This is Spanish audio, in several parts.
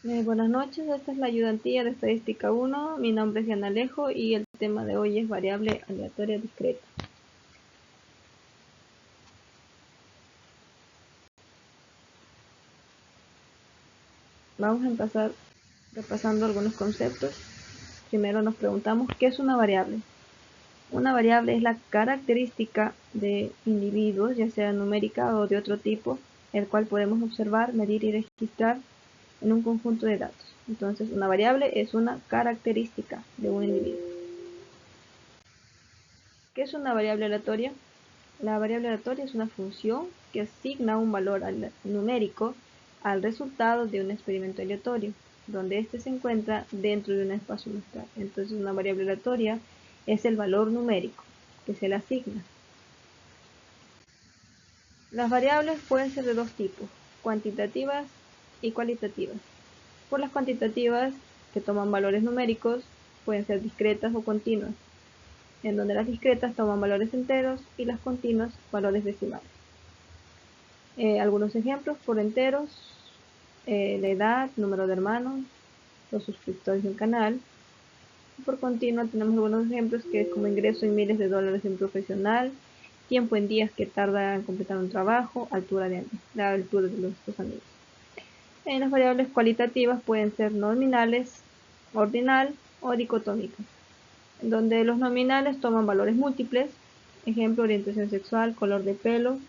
Buenas noches, esta es la ayudantía de Estadística 1. Mi nombre es Diana Alejo y el tema de hoy es variable aleatoria discreta. Vamos a empezar repasando algunos conceptos. Primero nos preguntamos ¿qué es una variable? Una variable es la característica de individuos, ya sea numérica o de otro tipo, el cual podemos observar, medir y registrar en un conjunto de datos. Entonces, una variable es una característica de un individuo. ¿Qué es una variable aleatoria? La variable aleatoria es una función que asigna un valor numérico al resultado de un experimento aleatorio, donde éste se encuentra dentro de un espacio muestral. Entonces, una variable aleatoria es el valor numérico que se le asigna. Las variables pueden ser de dos tipos, cuantitativas y cualitativas. Por las cuantitativas, que toman valores numéricos, pueden ser discretas o continuas, en donde las discretas toman valores enteros y las continuas valores decimales. Algunos ejemplos por enteros, la edad, número de hermanos, los suscriptores del canal. Por continua tenemos algunos ejemplos que es como ingreso en miles de dólares en profesional, tiempo en días que tarda en completar un trabajo, altura de la altura de nuestros amigos. En las variables cualitativas pueden ser nominales, ordinal o dicotómicas, donde los nominales toman valores múltiples, ejemplo orientación sexual, color de pelo,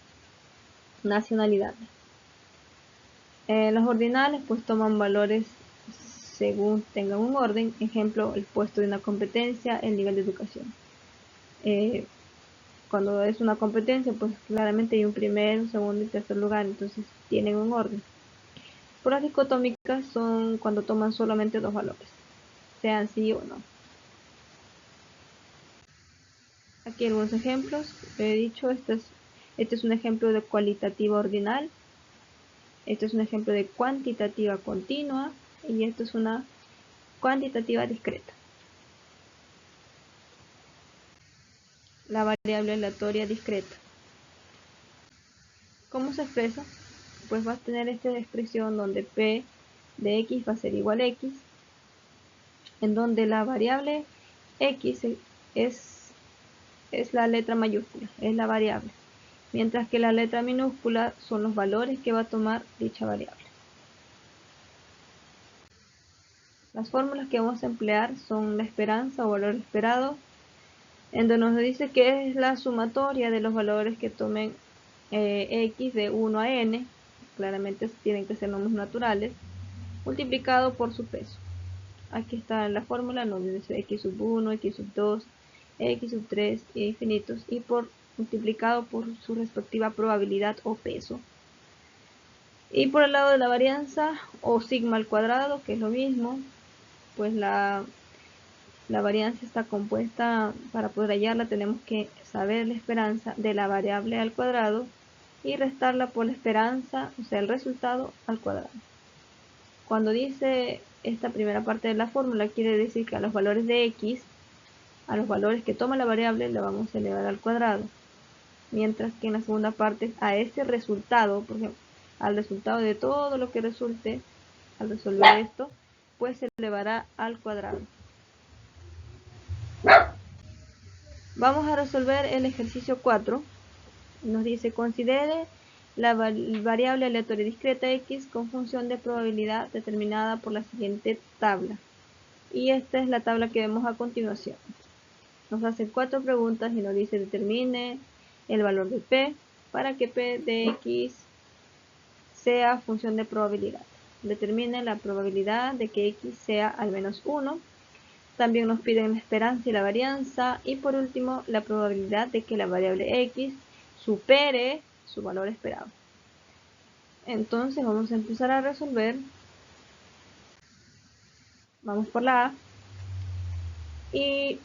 nacionalidad. Los ordinales pues toman valores según tengan un orden, ejemplo el puesto de una competencia, el nivel de educación. Cuando es una competencia pues claramente hay un primero, segundo y tercer lugar, entonces tienen un orden. Pruebas dicotómicas son cuando toman solamente dos valores, sean sí o no. Aquí algunos ejemplos, he dicho, este es un ejemplo de cualitativa ordinal, este es un ejemplo de cuantitativa continua y esto es una cuantitativa discreta. La variable aleatoria discreta. ¿Cómo se expresa? Pues vas a tener esta expresión donde p de x va a ser igual a x, en donde la variable x es la letra mayúscula, es la variable, mientras que la letra minúscula son los valores que va a tomar dicha variable. Las fórmulas que vamos a emplear son la esperanza o valor esperado, en donde nos dice que es la sumatoria de los valores que tomen x de 1 a n, claramente tienen que ser números naturales, multiplicado por su peso. Aquí está la fórmula, nos dice x sub 1, x sub 2, x sub 3 e infinitos, y multiplicado por su respectiva probabilidad o peso. Y por el lado de la varianza o sigma al cuadrado, que es lo mismo, pues la varianza está compuesta, para poder hallarla tenemos que saber la esperanza de la variable al cuadrado y restarla por la esperanza, o sea el resultado al cuadrado. Cuando dice esta primera parte de la fórmula, quiere decir que a los valores de x, a los valores que toma la variable, le vamos a elevar al cuadrado. Mientras que en la segunda parte, a ese resultado, por ejemplo, al resultado de todo lo que resulte, al resolver esto, pues se elevará al cuadrado. Vamos a resolver el ejercicio 4. Nos dice, considere la variable aleatoria discreta x con función de probabilidad determinada por la siguiente tabla. Y esta es la tabla que vemos a continuación. Nos hace 4 preguntas y nos dice, determine el valor de p para que p de x sea función de probabilidad. Determine la probabilidad de que x sea al menos 1. También nos piden la esperanza y la varianza. Y por último, la probabilidad de que la variable x supere su valor esperado. Entonces vamos a empezar a resolver. Vamos por la A. Y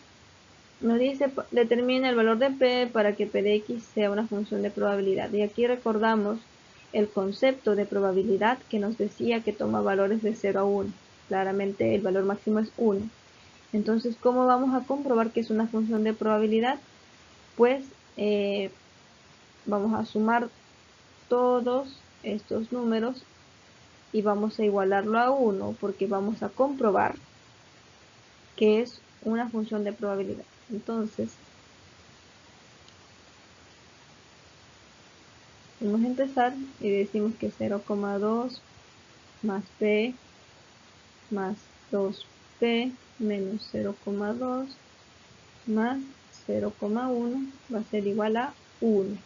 nos dice, determina el valor de p para que p de x sea una función de probabilidad. Y aquí recordamos el concepto de probabilidad que nos decía que toma valores de 0 a 1. Claramente el valor máximo es 1. Entonces, ¿cómo vamos a comprobar que es una función de probabilidad? Pues vamos a sumar todos estos números y vamos a igualarlo a 1 porque vamos a comprobar que es una función de probabilidad. Entonces, vamos a empezar y decimos que 0,2 más p más 2p menos 0,2 más 0,1 va a ser igual a 1.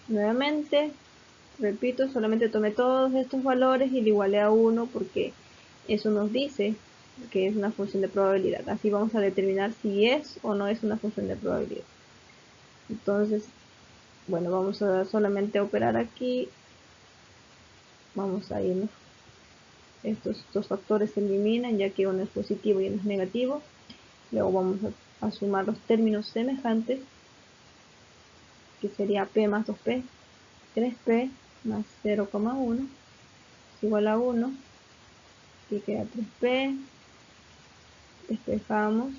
Nuevamente, repito, solamente tomé todos estos valores y le igualé a 1 porque eso nos dice que es una función de probabilidad. Así vamos a determinar si es o no es una función de probabilidad. Entonces, bueno, vamos a solamente operar aquí. Vamos a irnos. Estos dos factores se eliminan ya que uno es positivo y uno es negativo. Luego vamos a sumar los términos semejantes, que sería p más 2p, 3p más 0,1 es igual a 1. Aquí queda 3p, despejamos.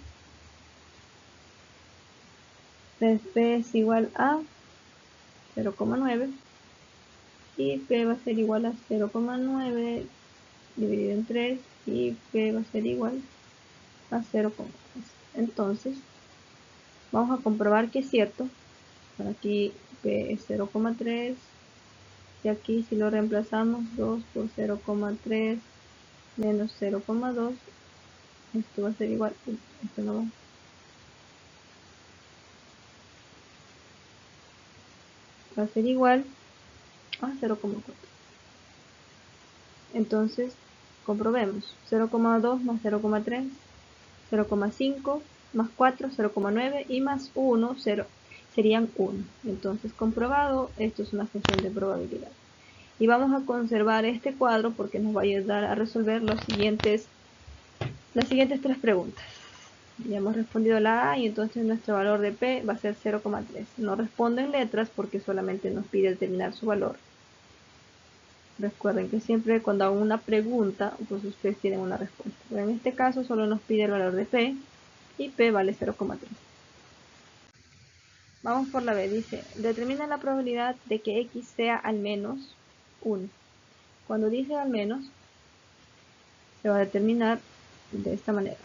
3p es igual a 0,9 y p va a ser igual a 0,9 dividido en 3 y p va a ser igual a 0,3. Entonces, vamos a comprobar que es cierto. Por aquí p es 0,3 y aquí si lo reemplazamos 2 por 0,3 menos 0,2, esto va a ser igual, esto no va a ser igual a 0,4. Entonces, comprobemos. 0,2 más 0,3, 0,5 más 4, 0,9 y más 1, 0, serían 1. Entonces, comprobado, esto es una función de probabilidad. Y vamos a conservar este cuadro porque nos va a ayudar a resolver las siguientes tres preguntas. Ya hemos respondido la A y entonces nuestro valor de P va a ser 0,3. No responden letras porque solamente nos pide determinar su valor. Recuerden que siempre cuando hago una pregunta, pues ustedes tienen una respuesta. Pero en este caso solo nos pide el valor de P y P vale 0,3. Vamos por la B. Dice, determina la probabilidad de que X sea al menos 1. Cuando dice al menos, se va a determinar de esta manera.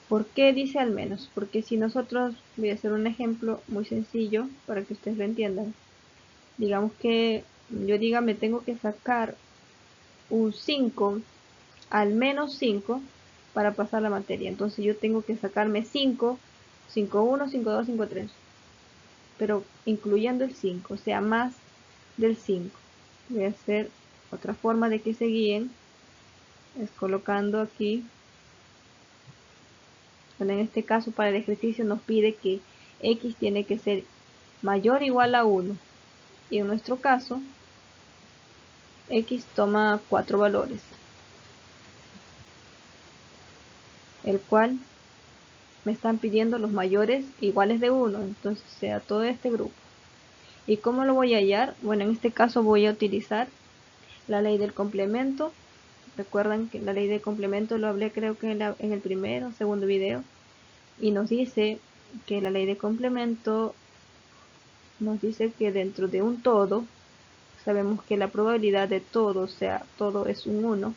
¿Por qué dice al menos? Porque si nosotros, voy a hacer un ejemplo muy sencillo para que ustedes lo entiendan. Digamos que yo diga me tengo que sacar un 5, al menos 5, para pasar la materia. Entonces yo tengo que sacarme 5, 5,1, 5,2, 5,3. Pero incluyendo el 5, o sea, más del 5. Voy a hacer otra forma de que se guíen. Es colocando aquí. Bueno, en este caso para el ejercicio nos pide que X tiene que ser mayor o igual a 1. Y en nuestro caso, X toma 4 valores, el cual me están pidiendo los mayores iguales de 1, entonces sea todo este grupo. ¿Y cómo lo voy a hallar? Bueno, en este caso voy a utilizar la ley del complemento. Recuerdan que la ley del complemento lo hablé creo que en el primer o segundo video. Y nos dice que la ley de complemento nos dice que dentro de un todo, sabemos que la probabilidad de todo, o sea, todo es un 1.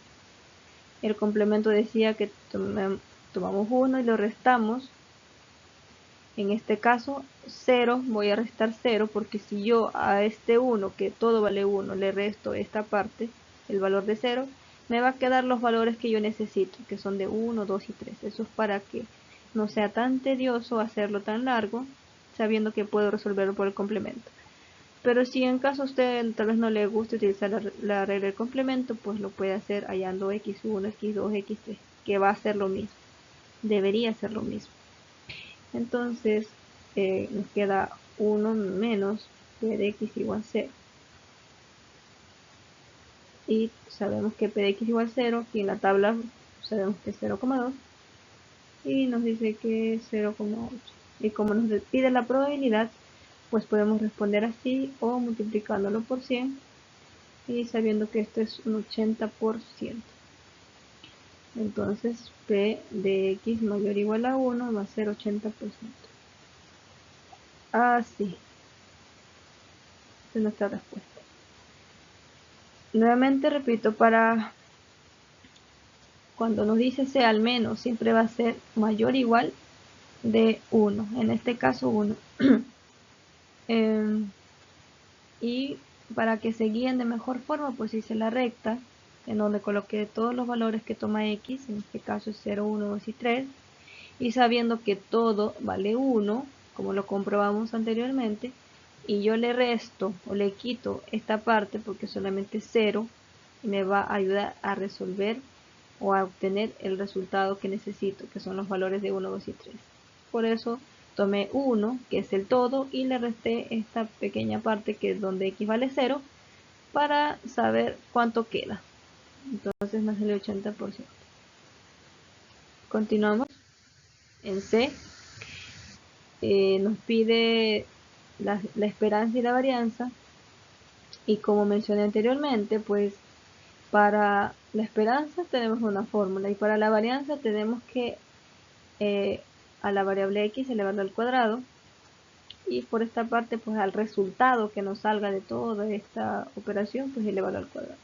El complemento decía que tomamos 1 y lo restamos. En este caso 0, voy a restar 0 porque si yo a este 1, que todo vale 1, le resto esta parte, el valor de 0, me va a quedar los valores que yo necesito, que son de 1, 2 y 3. Eso es para que no sea tan tedioso hacerlo tan largo, sabiendo que puedo resolverlo por el complemento. Pero si en caso a usted tal vez no le guste utilizar la regla del complemento, pues lo puede hacer hallando x1, x2, x3, que va a ser lo mismo. Debería ser lo mismo. Entonces nos queda 1 menos p de x igual 0. Y sabemos que p de x igual 0, aquí en la tabla sabemos que es 0,2 y nos dice que es 0,8. Y como nos pide la probabilidad, pues podemos responder así o multiplicándolo por 100 y sabiendo que esto es un 80%. Entonces p de x mayor o igual a 1 va a ser 80%. así. Esta es nuestra respuesta. Nuevamente repito, para cuando nos dice C al menos, siempre va a ser mayor o igual de 1. En este caso 1. Y para que se guíen de mejor forma, pues hice la recta, en donde coloqué todos los valores que toma X, en este caso es 0, 1, 2 y 3, y sabiendo que todo vale 1, como lo comprobamos anteriormente, y yo le resto o le quito esta parte porque solamente es 0, y me va a ayudar a resolver o a obtener el resultado que necesito, que son los valores de 1, 2 y 3. Por eso tomé 1, que es el todo, y le resté esta pequeña parte que es donde X vale 0, para saber cuánto queda. Entonces me sale 80%. Continuamos. En C nos pide la esperanza y la varianza, y como mencioné anteriormente, pues para la esperanza tenemos una fórmula, y para la varianza tenemos que a la variable X elevarlo al cuadrado, y por esta parte pues al resultado que nos salga de toda esta operación pues elevarlo al cuadrado.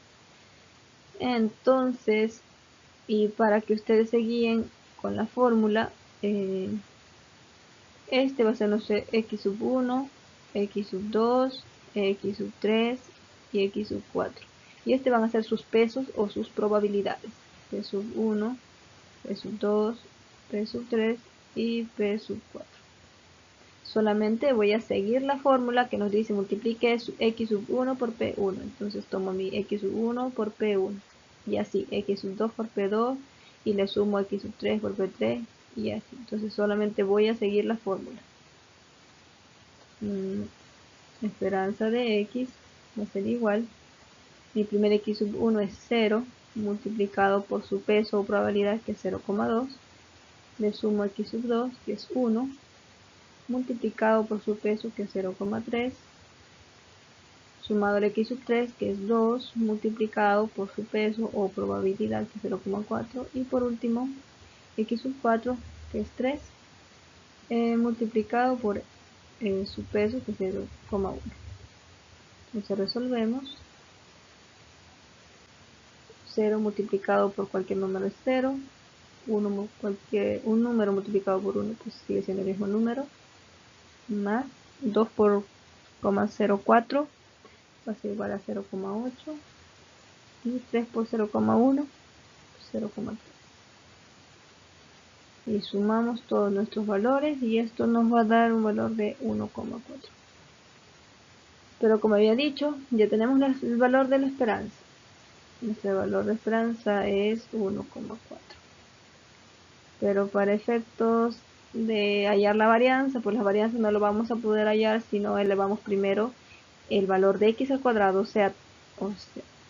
Entonces, y para que ustedes se guíen con la fórmula, este va a ser, no sé, x sub 1, x sub 2, x sub 3 y x sub 4. Y este van a ser sus pesos o sus probabilidades. P sub 1, P sub 2, P sub 3 y P sub 4. Solamente voy a seguir la fórmula que nos dice multiplique x sub 1 por P1. Entonces tomo mi x sub 1 por P1. Y así, x sub 2 por P2. Y le sumo x sub 3 por P3. Y así. Entonces solamente voy a seguir la fórmula. Esperanza de x va a ser igual. Mi primer x sub 1 es 0. Multiplicado por su peso o probabilidad, que es 0,2. Le sumo x sub 2, que es 1. Multiplicado por su peso, que es 0,3, sumado al x sub 3, que es 2, multiplicado por su peso o probabilidad, que es 0,4, y por último x sub 4, que es 3, multiplicado por su peso, que es 0,1. Entonces resolvemos. 0 multiplicado por cualquier número es 0, un número multiplicado por 1 pues sigue siendo el mismo número, más 2 por 0,04 va a ser igual a 0,8, y 3 por 0,1, 0,3. Y sumamos todos nuestros valores y esto nos va a dar un valor de 1,4. Pero como había dicho, ya tenemos el valor de la esperanza. Nuestro valor de esperanza es 1,4. Pero para efectos de hallar la varianza, pues la varianza no lo vamos a poder hallar si no elevamos primero el valor de x al cuadrado, o sea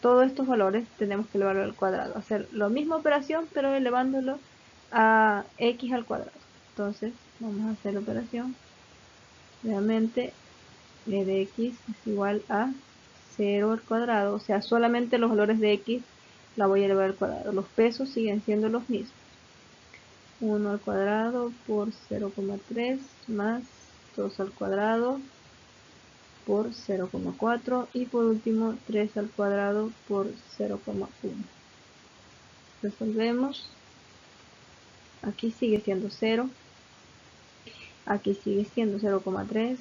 todos estos valores tenemos que elevarlo al cuadrado, hacer la misma operación pero elevándolo a x al cuadrado. Entonces vamos a hacer la operación. Realmente e de x es igual a 0 al cuadrado, o sea solamente los valores de x la voy a elevar al cuadrado, los pesos siguen siendo los mismos. 1 al cuadrado por 0,3 más 2 al cuadrado por 0,4 y por último 3 al cuadrado por 0,1. Resolvemos. Aquí sigue siendo 0. Aquí sigue siendo 0,3.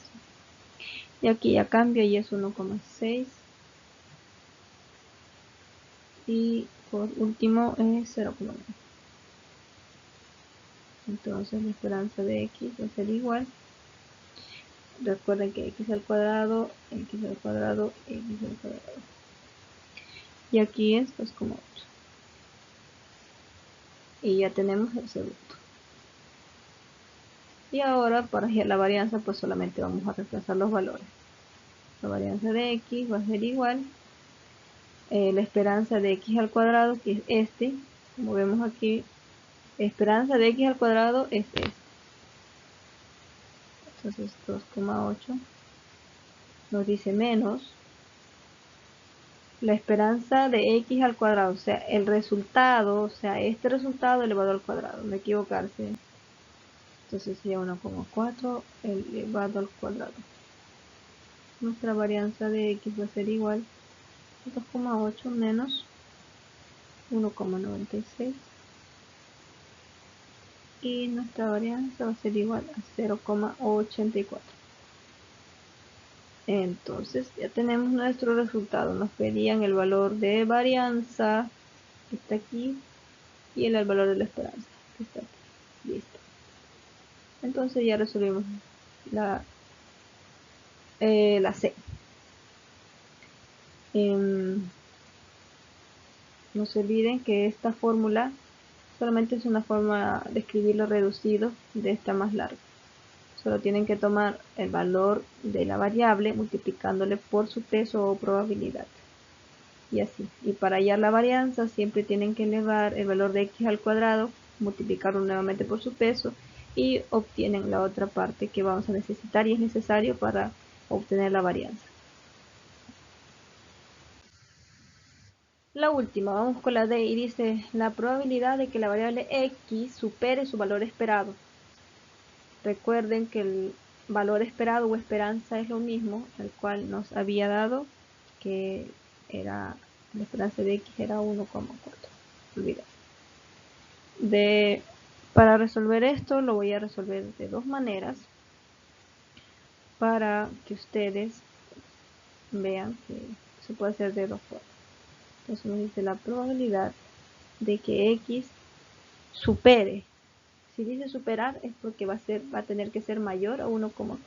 Y aquí ya cambia y es 1,6. Y por último es 0,9. Entonces la esperanza de x va a ser igual. Recuerden que x al cuadrado, x al cuadrado, x al cuadrado. Y aquí es 2,8. Y ya tenemos el segundo. Y ahora para hallar la varianza pues solamente vamos a reemplazar los valores. La varianza de x va a ser igual la esperanza de x al cuadrado, que es este, como vemos aquí, esperanza de x al cuadrado es este. Entonces 2,8 nos dice menos la esperanza de x al cuadrado, o sea, el resultado, o sea, este resultado elevado al cuadrado, no equivocarse. Entonces sería 1,4 elevado al cuadrado. Nuestra varianza de x va a ser igual a 2,8 menos 1,96 y nuestra varianza va a ser igual a 0,84. Entonces ya tenemos nuestro resultado. Nos pedían el valor de varianza, que está aquí, y el valor de la esperanza, que está aquí. Listo. Entonces ya resolvimos la C. No se olviden que esta fórmula solamente es una forma de escribirlo reducido de esta más larga. Solo tienen que tomar el valor de la variable multiplicándole por su peso o probabilidad. Y así. Y para hallar la varianza siempre tienen que elevar el valor de x al cuadrado, multiplicarlo nuevamente por su peso y obtienen la otra parte que vamos a necesitar y es necesario para obtener la varianza. La última, vamos con la D y dice la probabilidad de que la variable x supere su valor esperado. Recuerden que el valor esperado o esperanza es lo mismo, el cual nos había dado que era la esperanza de x era 1,4. Olvidar. Para resolver esto lo voy a resolver de dos maneras para que ustedes vean que se puede hacer de dos formas. Entonces nos dice la probabilidad de que x supere. Si dice superar es porque va a tener que ser mayor a 1,4.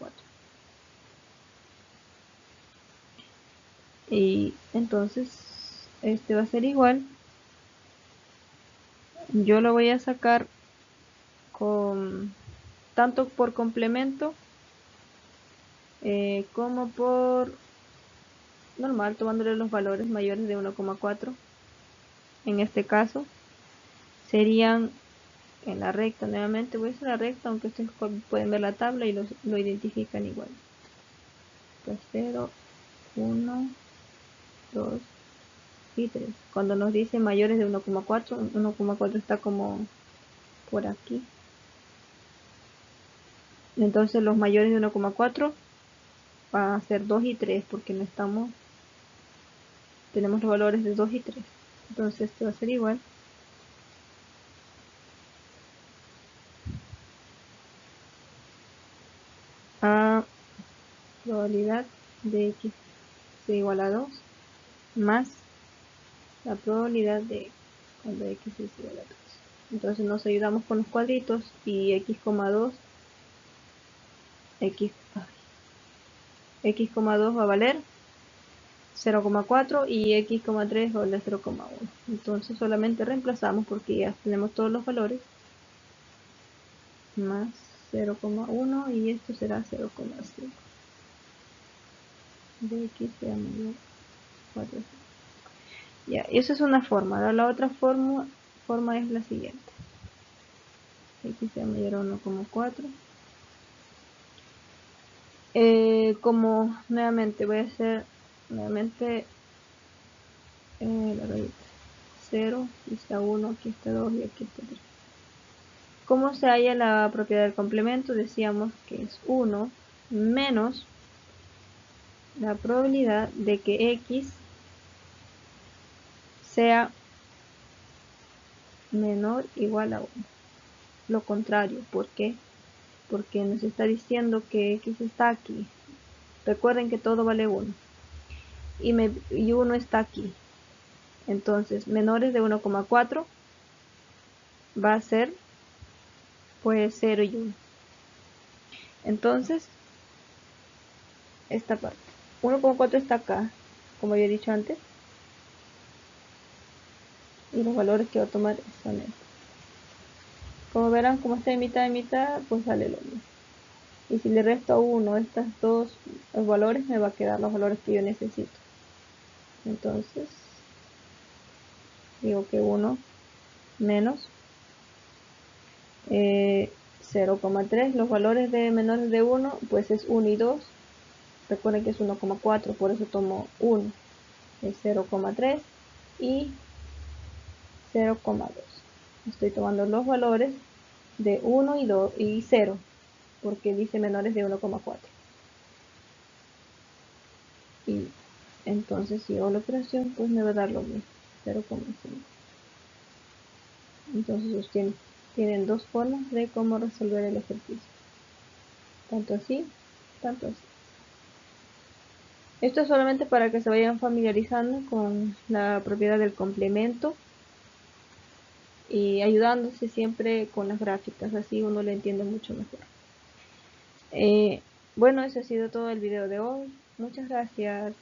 Y entonces este va a ser igual. Yo lo voy a sacar tanto por complemento como por normal, tomándole los valores mayores de 1,4. En este caso serían en la recta, nuevamente voy a hacer la recta, aunque ustedes pueden ver la tabla y lo identifican igual. Pues 0, 1, 2 y 3. Cuando nos dice mayores de 1,4, 1,4 está como por aquí. Entonces los mayores de 1,4 van a ser 2 y 3 porque no tenemos los valores de 2 y 3. Entonces esto va a ser igual a probabilidad de x sea igual a 2 más la probabilidad de cuando x es igual a 3. Entonces nos ayudamos con los cuadritos y x,2 va a valer 0,4 y x,3 va a valer 0,1. Entonces solamente reemplazamos porque ya tenemos todos los valores más 0,1 y esto será 0,5 de x sea mayor a 4. Ya, eso es una forma. Ahora la otra forma es la siguiente. X sea mayor a 1,4. Como nuevamente voy a hacer nuevamente la rayita 0, aquí está 1, aquí está 2 y aquí está 3. ¿Cómo se halla la propiedad del complemento? Decíamos que es 1 menos la probabilidad de que x sea menor o igual a 1. Lo contrario, ¿por qué? Porque nos está diciendo que x está aquí. Recuerden que todo vale 1 y 1 está aquí. Entonces menores de 1,4 va a ser pues 0 y 1. Entonces esta parte 1,4 está acá, como había dicho antes, y los valores que va a tomar son estos. Como verán, como está de mitad, pues sale lo mismo. Y si le resto a 1 estos dos valores, me va a quedar los valores que yo necesito. Entonces digo que 1 menos 0,3. Los valores de menores de 1 pues es 1 y 2. Recuerden que es 1,4, por eso tomo 1. Es 0,3 y 0,2. Estoy tomando los valores de 1 y 2 y 0, porque dice menores de 1,4. Y entonces si hago la operación, pues me va a dar lo mismo, 0,5. Entonces ustedes tienen dos formas de cómo resolver el ejercicio, tanto así, tanto así. Esto es solamente para que se vayan familiarizando con la propiedad del complemento y ayudándose siempre con las gráficas, así uno lo entiende mucho mejor. Bueno, ese ha sido todo el video de hoy. Muchas gracias.